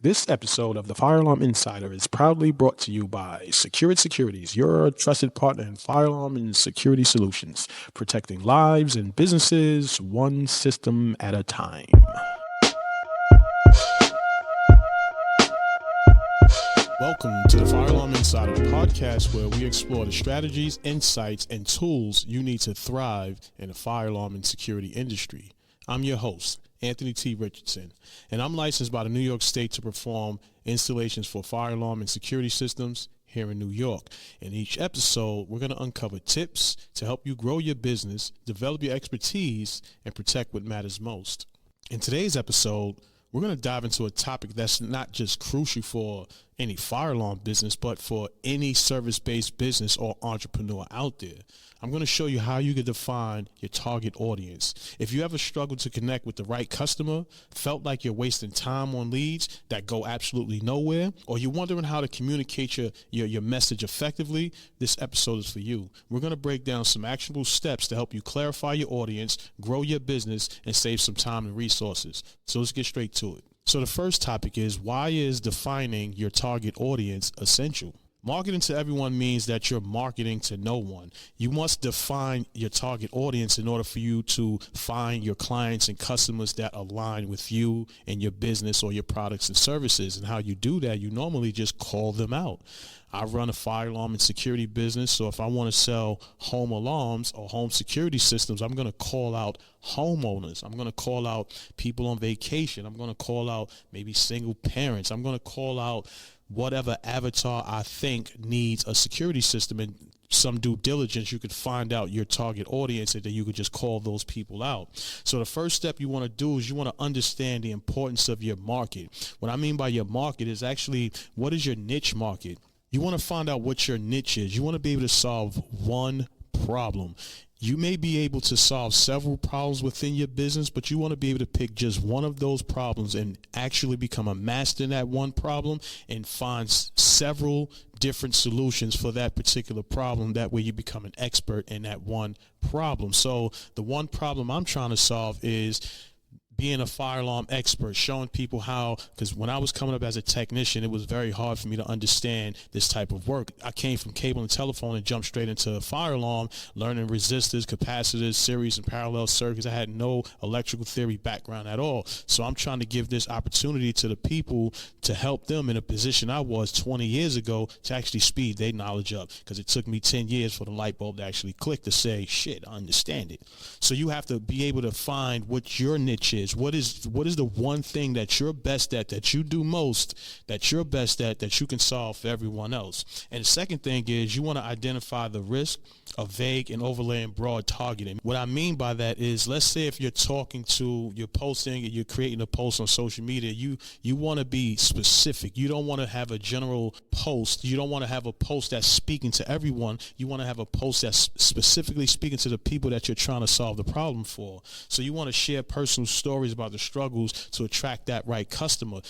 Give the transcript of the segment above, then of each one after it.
This episode of the Fire Alarm Insider is proudly brought to you by Secured Securities, your trusted partner in fire alarm and security solutions, protecting lives and businesses one system at a time. Welcome to the Fire Alarm Insider, the podcast where we explore the strategies, insights, and tools you need to thrive in the fire alarm and security industry. I'm your host, Anthony T. Richardson, and I'm licensed by the New York State to perform installations for fire alarm and security systems here in New York. In each episode, we're going to uncover tips to help you grow your business, develop your expertise, and protect what matters most. In today's episode, we're going to dive into a topic that's not just crucial for any fire alarm business, but for any service-based business or entrepreneur out there. I'm going to show you how you can define your target audience. If you ever struggle to connect with the right customer, felt like you're wasting time on leads that go absolutely nowhere, or you're wondering how to communicate your message effectively, this episode is for you. We're going to break down some actionable steps to help you clarify your audience, grow your business, and save some time and resources. So let's get straight to it. So the first topic is, why is defining your target audience essential? Marketing to everyone means that you're marketing to no one. You must define your target audience in order for you to find your clients and customers that align with you and your business or your products and services. And how you do that, you normally just call them out. I run a fire alarm and security business, so if I want to sell home alarms or home security systems, I'm going to call out homeowners. I'm going to call out people on vacation. I'm going to call out maybe single parents. I'm going to call out whatever avatar I think needs a security system. And some due diligence, you could find out your target audience, and then you could just call those people out. So the first step you want to do is you want to understand the importance of your market. What I mean by your market is actually, what is your niche market? You want to find out what your niche is. You want to be able to solve one problem. You may be able to solve several problems within your business, but you want to be able to pick just one of those problems and actually become a master in that one problem and find several different solutions for that particular problem. That way you become an expert in that one problem. So the one problem I'm trying to solve is being a fire alarm expert, showing people how, because when I was coming up as a technician, it was very hard for me to understand this type of work. I came from cable and telephone and jumped straight into fire alarm, learning resistors, capacitors, series and parallel circuits. I had no electrical theory background at all. So I'm trying to give this opportunity to the people to help them in a position I was 20 years ago to actually speed their knowledge up, because it took me 10 years for the light bulb to actually click to say, shit, I understand it. So you have to be able to find what your niche is. What is the one thing that you're best at, that you do most, that you're best at, that you can solve for everyone else? And the second thing is, you want to identify the risk of vague and overlaying broad targeting. What I mean by that is, let's say if you're posting and you're creating a post on social media, you want to be specific. You don't want to have a general post. You don't want to have a post that's speaking to everyone. You want to have a post that's specifically speaking to the people that you're trying to solve the problem for. So you want to share personal stories about the struggles to attract that right customer.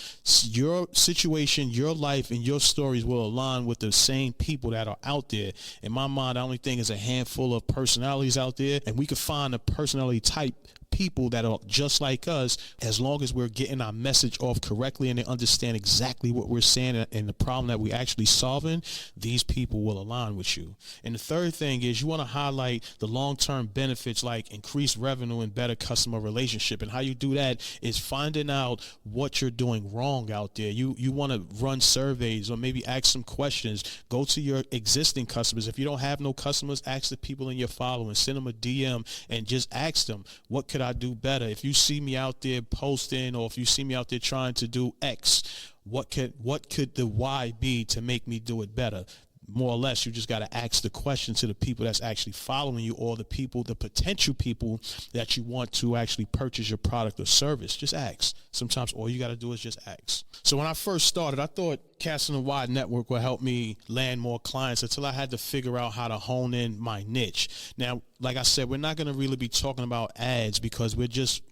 Your situation, your life, and your stories will align with the same people that are out there. In my mind, I only think is a handful of personalities out there, and we could find a personality type people that are just like us, as long as we're getting our message off correctly and they understand exactly what we're saying and the problem that we're actually solving. These people will align with you. And the third thing is, you want to highlight the long-term benefits like increased revenue and better customer relationship. And how you do that is finding out what you're doing wrong out there. You want to run surveys or maybe ask some questions. Go to your existing customers. If you don't have no customers, ask the people in your following, send them a DM and just ask them, what could I do better? If you see me out there posting, or if you see me out there trying to do X, what could the Y be to make me do it better? More or less, you just got to ask the question to the people that's actually following you, or the potential people that you want to actually purchase your product or service. Just ask. Sometimes all you got to do is just ask. So when I first started, I thought casting a wide network will help me land more clients until I had to figure out how to hone in my niche. Now, like I said, we're not going to really be talking about ads because we're just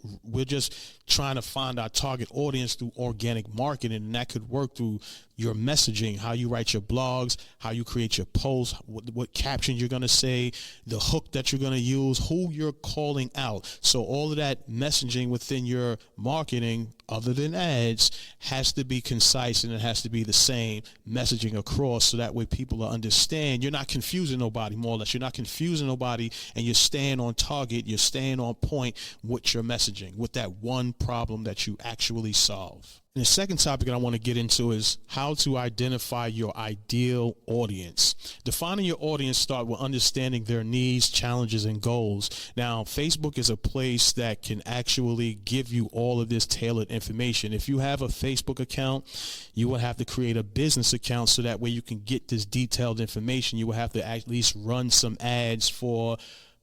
trying to find our target audience through organic marketing, and that could work through your messaging, how you write your blogs, how you create your posts, what captions you're going to say, the hook that you're going to use, who you're calling out. So all of that messaging within your marketing, other than ads, has to be concise, and it has to be the same messaging across, so that way people will understand. You're not confusing nobody, more or less. You're not confusing nobody, and you're staying on target. You're staying on point with your messaging, with that one problem that you actually solve. And the second topic that I want to get into is how to identify your ideal audience. Defining your audience starts with understanding their needs, challenges, and goals. Now, Facebook is a place that can actually give you all of this tailored information. If you have a Facebook account, you will have to create a business account so that way you can get this detailed information. You will have to at least run some ads for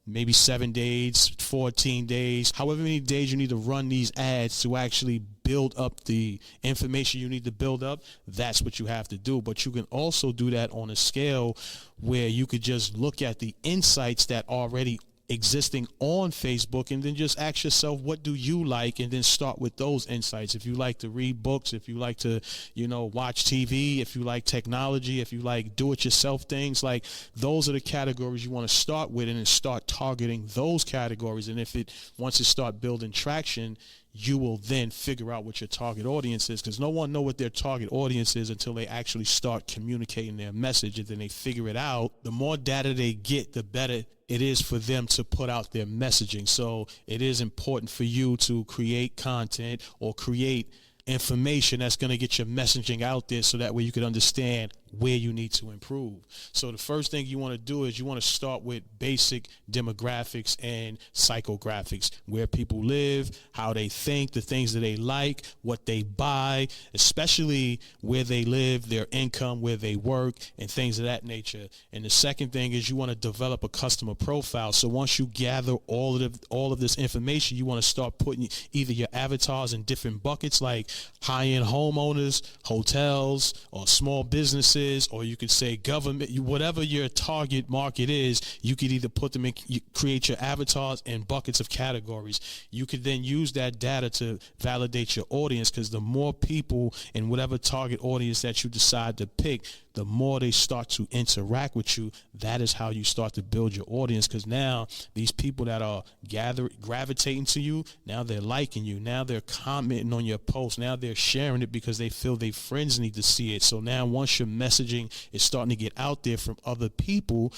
maybe 7 days, 14 days, however many days you need to run these ads to actually build up the information you need to build up. That's what you have to do. But you can also do that on a scale where you could just look at the insights that already existing on Facebook and then just ask yourself, what do you like? And then start with those insights. If you like to read books, if you like to, watch TV, if you like technology, if you like do-it-yourself things, like those are the categories you want to start with, and then start targeting those categories. And once it start building traction, you will then figure out what your target audience is, because no one knows what their target audience is until they actually start communicating their message, and then they figure it out. The more data they get, the better it is for them to put out their messaging. So it is important for you to create content or create information that's going to get your messaging out there, so that way you can understand where you need to improve. So the first thing you want to do is you want to start with basic demographics and psychographics, where people live, how they think, the things that they like, what they buy, especially where they live, their income, where they work, and things of that nature. And the second thing is you want to develop a customer profile. So once you gather all of this information, you want to start putting either your avatars in different buckets, like high-end homeowners, hotels, or small businesses, or you could say government. Whatever your target market is, you could either put them in, create your avatars in buckets of categories. You could then use that data to validate your audience, because the more people in whatever target audience that you decide to pick, the more they start to interact with you. That is how you start to build your audience, because now these people that are gravitating to you, now they're liking you, now they're commenting on your post, now they're sharing it because they feel their friends need to see it. So now once your messaging is starting to get out there from other people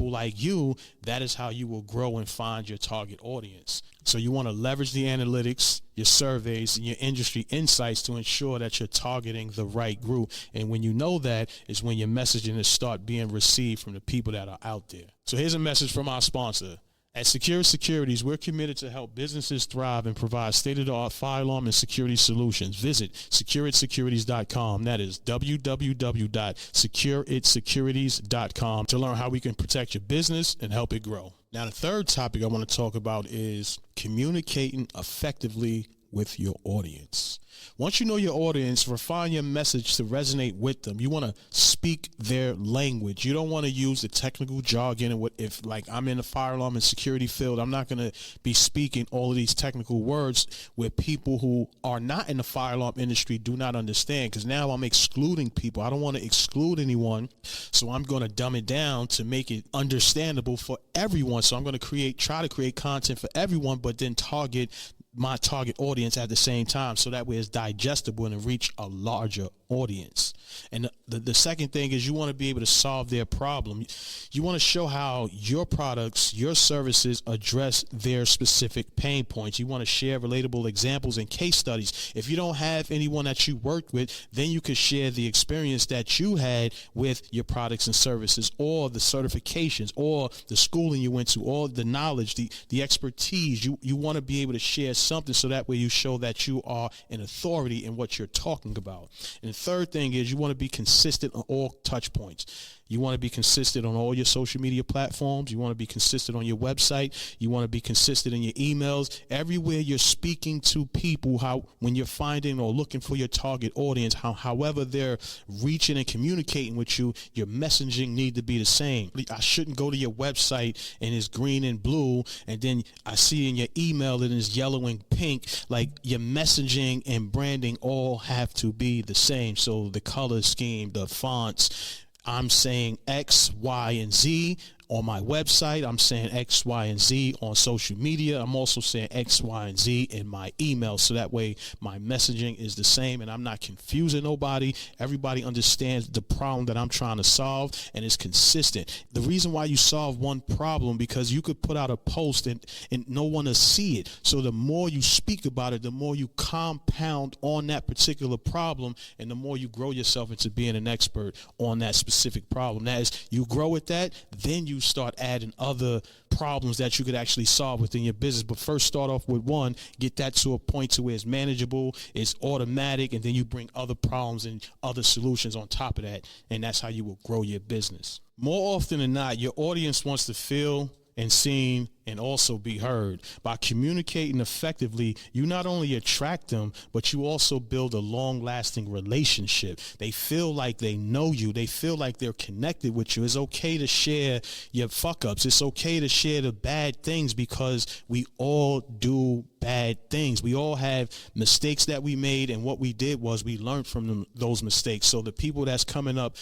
like you, that is how you will grow and find your target audience. So you want to leverage the analytics, your surveys, and your industry insights to ensure that you're targeting the right group. And when you know that is when your messaging is start being received from the people that are out there. So here's a message from our sponsor. At Secure Securities, we're committed to help businesses thrive and provide state-of-the-art fire alarm and security solutions. Visit secureitsecurities.com. That is www.secureitsecurities.com to learn how we can protect your business and help it grow. Now, the third topic I want to talk about is communicating effectively with your audience. Once you know your audience, refine your message to resonate with them. You want to speak their language. You don't want to use the technical jargon. And if like I'm in the fire alarm and security field, I'm not going to be speaking all of these technical words where people who are not in the fire alarm industry do not understand, because now I'm excluding people. I don't want to exclude anyone, so I'm going to dumb it down to make it understandable for everyone. So I'm going to try to create content for everyone, but then target my target audience at the same time, so that way it's digestible and reach a larger audience. And the second thing is you want to be able to solve their problem. You want to show how your products, your services address their specific pain points. You want to share relatable examples and case studies. If you don't have anyone that you worked with, then you could share the experience that you had with your products and services, or the certifications, or the schooling you went to, or the knowledge, the expertise. You want to be able to share something, so that way you show that you are an authority in what you're talking about. And the third thing is you want to be consistent on all touch points. You want to be consistent on all your social media platforms. You want to be consistent on your website. You want to be consistent in your emails. Everywhere you're speaking to people, when you're finding or looking for your target audience, however they're reaching and communicating with you, your messaging need to be the same. I shouldn't go to your website and it's green and blue, and then I see in your email that it's yellow and pink. Like, your messaging and branding all have to be the same. So the color scheme, the fonts, I'm saying X, Y, and Z on my website. I'm saying X, Y, and Z on social media. I'm also saying X, Y, and Z in my email. So that way my messaging is the same and I'm not confusing nobody. Everybody understands the problem that I'm trying to solve and it's consistent. The reason why you solve one problem, because you could put out a post and no one will see it. So the more you speak about it, the more you compound on that particular problem, and the more you grow yourself into being an expert on that specific problem. As you grow with that, then you start adding other problems that you could actually solve within your business. But first, start off with one, get that to a point to where it's manageable, it's automatic, and then you bring other problems and other solutions on top of that, and that's how you will grow your business. More often than not, your audience wants to feel and seen and also be heard. By communicating effectively, you not only attract them, but you also build a long-lasting relationship. They feel like they know you. They feel like they're connected with you. It's okay to share your fuck-ups. It's okay to share the bad things, because we all do bad things. We all have mistakes that we made, and what we did was we learned from those mistakes. So the people that's coming up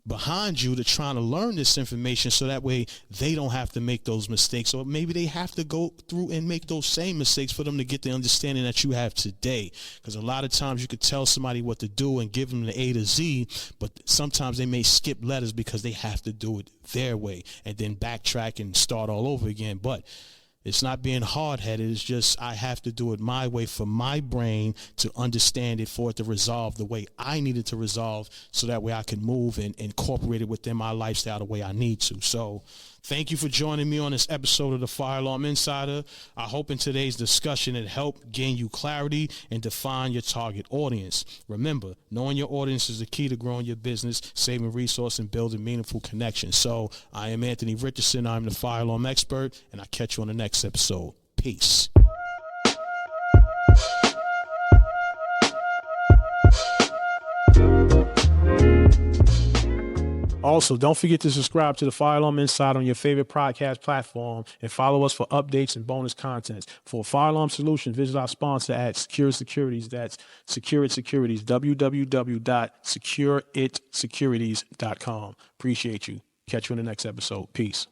behind you, to trying to learn this information so that way they don't have to make those mistakes, or maybe they have to go through and make those same mistakes for them to get the understanding that you have today. Because a lot of times you could tell somebody what to do and give them the A to Z, but sometimes they may skip letters because they have to do it their way and then backtrack and start all over again. But it's not being hard-headed. It's just I have to do it my way for my brain to understand it, for it to resolve the way I need it to resolve, so that way I can move and incorporate it within my lifestyle the way I need to. So thank you for joining me on this episode of the Fire Alarm Insider. I hope in today's discussion it helped gain you clarity and define your target audience. Remember, knowing your audience is the key to growing your business, saving resources, and building meaningful connections. So I am Anthony Richardson. I'm the Fire Alarm Expert, and I'll catch you on the next episode. Peace. Also, don't forget to subscribe to the Fire Alarm Insider on your favorite podcast platform and follow us for updates and bonus content. For Fire Alarm Solutions, visit our sponsor at Secure Securities. That's Secure It Securities, www.secureitsecurities.com. Appreciate you. Catch you in the next episode. Peace.